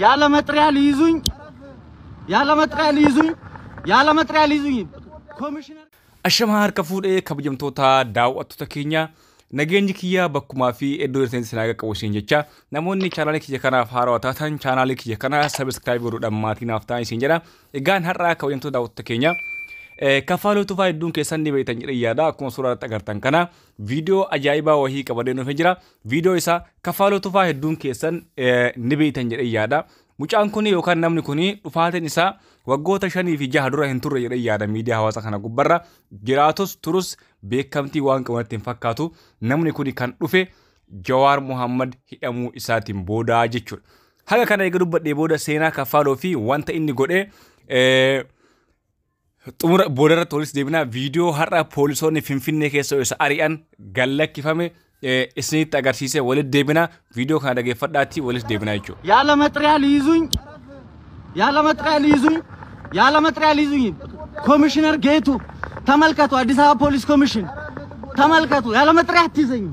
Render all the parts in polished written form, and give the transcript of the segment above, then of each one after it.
ያለ መጥሪያ ሊይዙኝ ኮሚሽነር አሸማር ከፉዴ ከብጀምቶታ ዳውአቱታ ኬኛ nageenyi kiyya bakkuma fi eddoo irratti sinaaga qabuusin jecha namoonni chaanaalii kiyya kanaaf haarawaa taatan chaanaalii kiyya kana subscribe godhuudhaan maatiin haftaan isin jedha egaan har'aa kabajamtoota daawwattoota keenya kafaaloo tufaa hedduun keessan ni beektan jedhee yaada akkuma suuraa irratti agartan kana viidiyoo ajaa'ibaa wahii qabadee nuuf jira viidiyoo isaa kafaaloo tufaa hedduun keessan ni beektan jedhee yaada mucaan kun yookaan namni kun dhufaateen isaa waggoota 5 fi 6 dura hin turre jedhee yaada miidiyaa hawaasa kana gubbarra jiraatus turus beekamtii waan qabaatti hin fakkaatu namni kun kan dhufe Jawaar Muhammad hidhamuu isaatiin booda jechuudha. Haga kana eega dubbadhee booda seenaa kafaaloo fi wanta inni godhe xumura boodarratti polis deebina viidiyoo har'a poolisoonni Finfinnee keessa isa ari'an gallakkifame isinitti agarsiise walitti deebina viidiyoo kana dhageeffadhaatti walitti deebina jechuudha. ያለ መጥሪያ ሊይዙኝ ኮሚሽነር ጌቱ ተመልከቱ አዲስ አበባ ፖሊስ ኮሚሽን ተመልከቱ ያለ መጥሪያ አትይዘኝ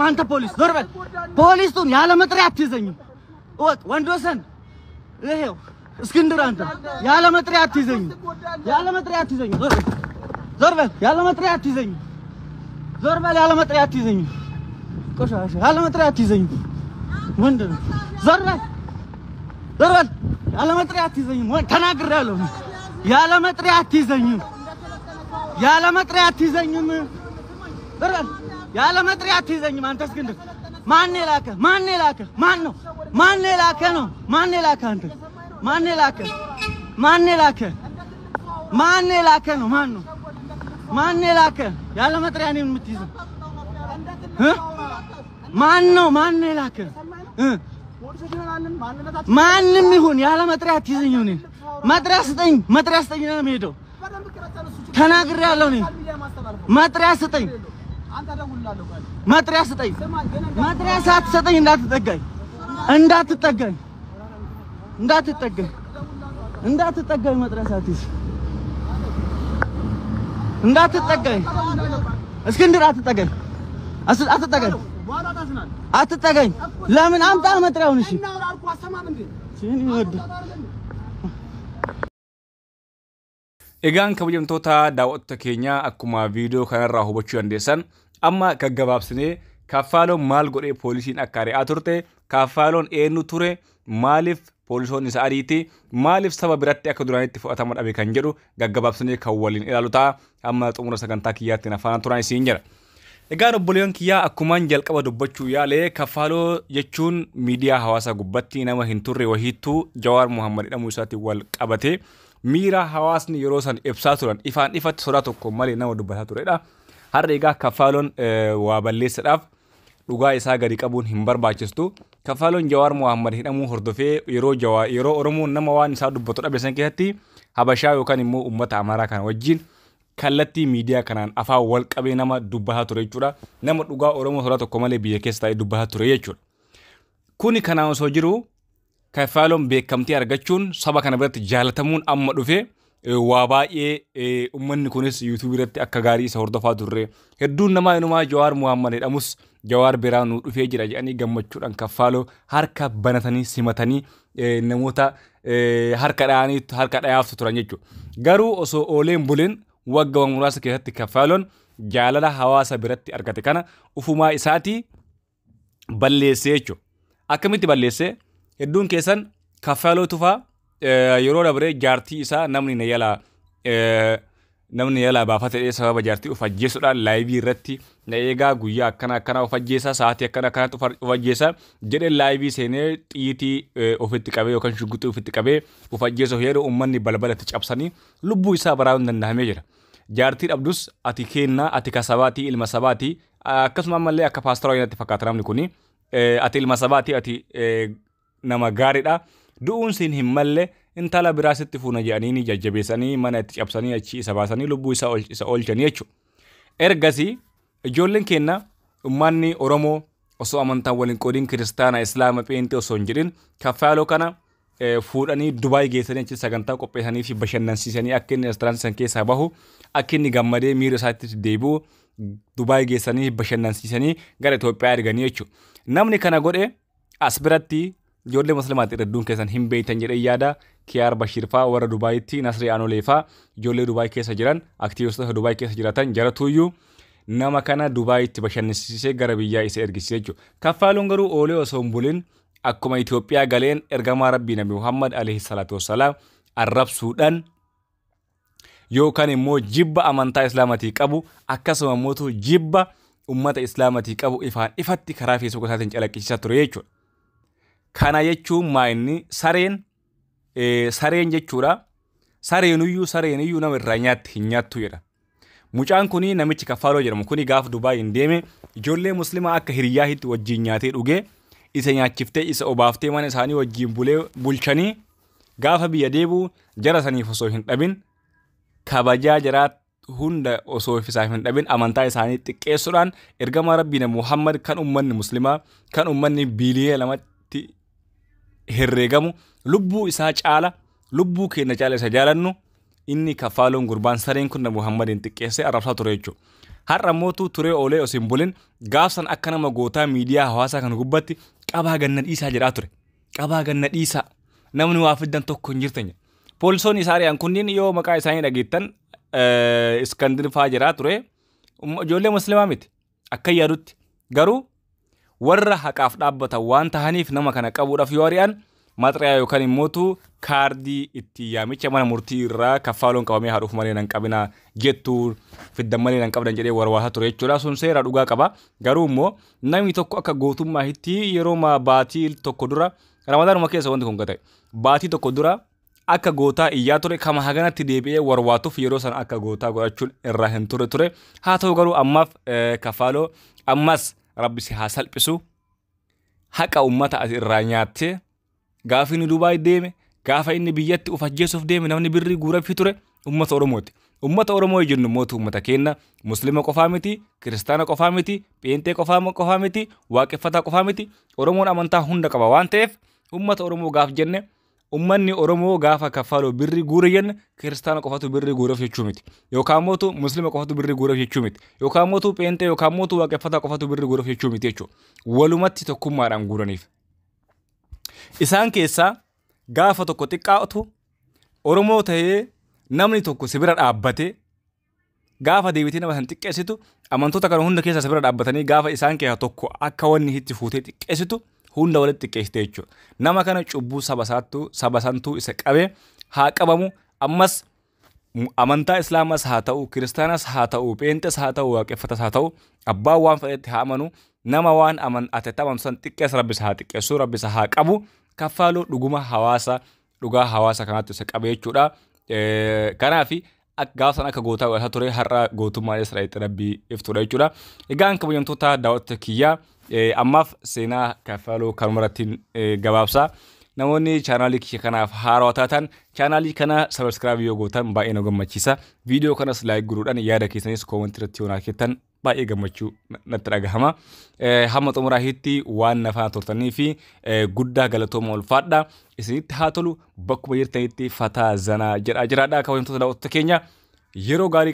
አንተ ፖሊስ ዞር በል ፖሊሱን ያለ መጥሪያ አትይዘኝ ወጥ ወንዶሰን ይሄው እስክንድር አንተ ያለ መጥሪያ አትይዘኝ ዞር በል ያለ መጥሪያ አትይዘኝ ዞር በል ያለ መጥሪያ አትይዘኝ ቆሻሻ ያለ መጥሪያ አትይዘኝ ወንድም ዞር በል ያለ መጥሪያ አትይዘኝ ተናግሬያለሁ ያለ መጥሪያ አትይዘኝ ዞር በል ያለ መጥሪያ አትይዘኝ አንተ እስክንድር ማን የላከ ያለ መጥሪያ ነው የምትይዘው ማን የላከ ማንም ይሁን ያለ መጥሪያ አትይዘኝ ነው መጥሪያ ስጠኝ ነው የምሄደው ተናግሬያለሁ እኔ መጥሪያ ስጠኝ መጥሪያ ሳትሰጠኝ እንዳትጠጋኝ መጥሪያ ሳትይዝ እንዳትጠጋኝ እስክንድር አትጠጋኝ ለምን አምጣ መጥሪያውን እሺ egaan kabajamtoota daawwattoota keenya akkuma viidiyoo kanarraa hubachuu dandeessan amma gaggabaabsinee kafaaloon maal godhee poolisiin akka ari'aa turte kafaaloon eenyu ture maaliif poolisoonni isa ariiti maaliif saba biratti akka duraanitti fudhatama dhabe kan jedhu gaggabaabsinee kan waliin ilaalu ta'a amma xumura sagantaa kiyyaatti nafaana turan isiin jira. Egaan obboleeyyan kiyyaa akkumaan jalqaba dubbachuu yaalee kafaaloo jechuun miidiyaa hawaasaa gubbatti nama hin turre wahiittuu Jawaar Muhammad hidhamuu isaatiin wal qabate miira hawaasni yeroo san ibsaa turan ifaan ifatti sodaa tokko malee nama dubbataa turedha. Har'a egaa kafaaloon waa balleessadhaaf dhugaa isaa gadi qabuun hin barbaachistu. Kafaaloon Jawaar Muhammad hidhamuu hordofee yeroo Oromoon nama waan isaa dubbatu dhabe san keessatti Habashaa yookaan immoo uummata Amaaraa kana wajjin kallattii miidiyaa kanaan afaan wal qabee nama dubbataa ture jechuudha. Nama dhugaa Oromoo sodaa tokko malee biyya keessa taa'ee dubbataa ture jechuudha. Kuni kanaan osoo jiru kafaaloon beekamtii argachuun saba kana biratti jaalatamuun amma dhufe waa baay'ee uummanni kunis YouTube irratti akka gaarii isa hordofaa turre hedduun namaa inumaa Jawaar Muhammad hidhamus Jawaar biraan nu dhufee jira jedhanii gammachuudhaan kafaaloo harka banatanii simatanii namoota harka dhayaaftu turan jechuudha. Garuu osoo ooleen buleen waggaa muraasa keessatti kafaaloon jaalala hawaasa biratti argate kana ufumaa isaatii balleessee jechuudha. Akkamitti balleessee? Hedduun keessan kafaaloo tufaa yeroo dabree jaartii isaa namni yala baafatee sababa jaartii ufajjeessuudhaan laayivii irratti na eegaa guyyaa akkana ufajjeessaa sa'aatii akkana ufajjeessaa jedhee laayivii seenee xiyyitii ofitti qabee yookaan shugguxii ofitti qabee ufajjeessuuf yeroo uummanni balbalatti cabsanii lubbuu isaa baraa'uun danda'amee jira. Jaartii dhabdus ati kennaa ati kasabaatii ilma sabaatii akkasuma ammallee akka paastoraa inni fakkaata namni kuni ati ilma sabaatii ati nama gaariidha. Du'uun siin hin malle intala biraasitti fuuna jedhanii jajjabeessanii mana itti cabsanii achi isa baasanii lubbuu isa oolchanii jechuudha. Ergasii ijoolleen keenya uummanni Oromoo osoo amantaan waliin qoodiin kiristaana islaama pheenxee osoo hin jedhin kafaaloo kana fuudhanii Dubaay geessanii achi sagantaa qopheessanii fi bashannansiisanii akka inni restoraantii san keessaa bahu akka inni gammadee miira isaatti deebi'u Dubaay geessanii bashannansiisanii gara Itoophiyaa erganii jechuudha. Namni kana godhe as biratti ijoollee musliimaatti hedduun keessan hin beektan jedhee yaada. Kiyaar Bashir faa warra Dubaayitti Nasrii Anolee faa ijoollee Dubaay keessa jiran aktiivistota Dubaay keessa jiratan jaratuyyuu nama kana Dubaayitti bashannansiisee gara biyyaa isa ergisiise jechuudha. Kaffaaluun garuu oolee osoo hin bulin akkuma Itoophiyaa galeen ergamaa Rabbii Nabi Muhammad alayhi salaatu wassalaam arrabsuudhaan yookaan immoo jibba amantaa Islaamatii qabu akkasuma immoo jibba ummata Islaamatii qabu ifaan ifatti karaa Facebook isaatiin calaqqisiisaa ture jechuudha. Kana jechuun maa inni sareen jechuudha. Sareenuyyuu nama irraa nyaatti hin nyaattu jedha. Mucaan kuni namichi Kaffaaloo jedhamu kuni gaaf Dubaay hin deeme ijoollee muslimaa akka hiriyaa hitti wajjin nyaatee dhugee isa nyaachiftee isa obaaftee mana isaanii wajjin bulchanii gaafa biyya deebi'u jara saniif osoo hin dhabin kabajaa jaraa hunda osoo isaaf hin dhabin amantaa isaanii xiqqeessuudhaan ergamaa Rabbii Nabi Muhammad kan ummanni muslimaa kan ummanni biiliyoona lamatti herreegamu lubbuu isaa caala lubbuu keenya caala isa jaalannu inni Kaffaaloon gurbaan sareen kun Nabi Muhammadin xiqqeessee arrabsaa ture jechuudha. Har'a mootu turee oolee osoo hin bulin gaafsan akka nama gootaa miidiyaa hawaasaa kan gubbatti qabaa ganna dhiisaa jedhaa ture. Qabaa ganna dhiisaa namni waa fiddan tokko hin jirtan. Poolisoonni isaa ari'an kunniin yoo maqaa isaanii dhageettan Iskandir faa jedhaa ture. Ijoollee muslimaa miti akka yaadutti garuu warra haqaaf dhaabbatan waan tahaniif nama kana qabuudhaaf yoo ari'an maxxariyaa yookaan immoo kaardii itti yaamicha mana murtii irraa Kaffaaloon qabamee haadhuuf malee nan qabina jettu fiddan malee nan qabdan jedhee warwaasaa ture jechuudha. Sun seera dhugaa qaba. Garuu immoo namni tokko akka gootummaa hitti yeroo baatii tokko dura Ramadaanuma keessa wanti kun ta'e baatii tokko dura akka gootaa iyyaa ture kama haganatti deebi'ee warwaatuuf yeroo san akka gootaa godhachuun irraa hin ture. Haa ta'u garuu ammaaf Kaffaaloo ammas Rabbi si haa salphisu haqa ummata as irraa nyaattee gaafa inni Dubaay deeme gaafa inni biyyatti uf ajjeesuuf deeme namni birrii guurafii ture ummata Oromooti. Ummata Oromoo jennu mootu ummata keenya muslima qofaa miti, kiristaana qofaa miti, pheenxee qofaa miti, waaqeffataa qofaa miti. Oromoon amantaa hunda qaba waan ta'eef ummata Oromoo gaaf jenne ummanni Oromoo gaafa Kaffaaloo birrii guure jenne kiristaana qofatu birrii guuraf jechuu miti. Yookaan mootu muslima qofatu birrii guuraf jechuu miti. Yookaan mootu pheenxee yookaan mootu waaqeffataa qofatu birrii guuraf jechuu miti jechuudha. Walumatti tokkummaadhaan guuraniif. Isaan keessaa gaafa tokko xiqqaatu Oromoo ta'ee namni tokko si bira dhaabbate gaafa deebitii nama san xiqqeessitu amantoota kana hunda keessa si bira dhaabbatanii gaafa isaan keessaa tokko akka wanni itti fuutee xiqqeessitu hunda walitti xiqqeessite jechuudha. Nama kana cubbuu saba santuu isa qabee haa qabamu. Ammas amantaa Islaamas haa ta'u, kiristaanas haa ta'u, pheenxes haa ta'u, waaqeffatas haa ta'u abbaan waan fedhetti haa amanu. Nama waan ati amantu san xiqqeessa Rabbisa haa xiqqeessu, Rabbisa haa qabu. Kaffaaloo dhugaa hawaasa kanaatti isa qabe jechuudha. Kanaafi gaafa san akka gootaa godhataa ture har'a gootummaa Israa'eetti Rabbii iftuudha jechuudha. Egaan kabajamtoota daawwattoota kiyyaa ammaaf seenaa Kaffaaloo kanumarrattiin gabaabsaa. Namoonni chaanaalii kiyya kanaaf haarawaa taatan chaanaalii kana sabiskiraayib yoo gootan baay'ee na gammachiisa. Viidiyoo kanas laayik godhuudhaan yaada keessanis koomentii irratti yoo naa kettan baay'ee gammachuu natti dhagahama. Hamma xumuraatti waan na faana turtanii fi guddaa galatooma ulfaadha. Isinitti haa tolu bakkuma jirtanitti fataa zanaa jedhaa jiraadha. Kabajamtoota daawwattoota keenya yeroo gaarii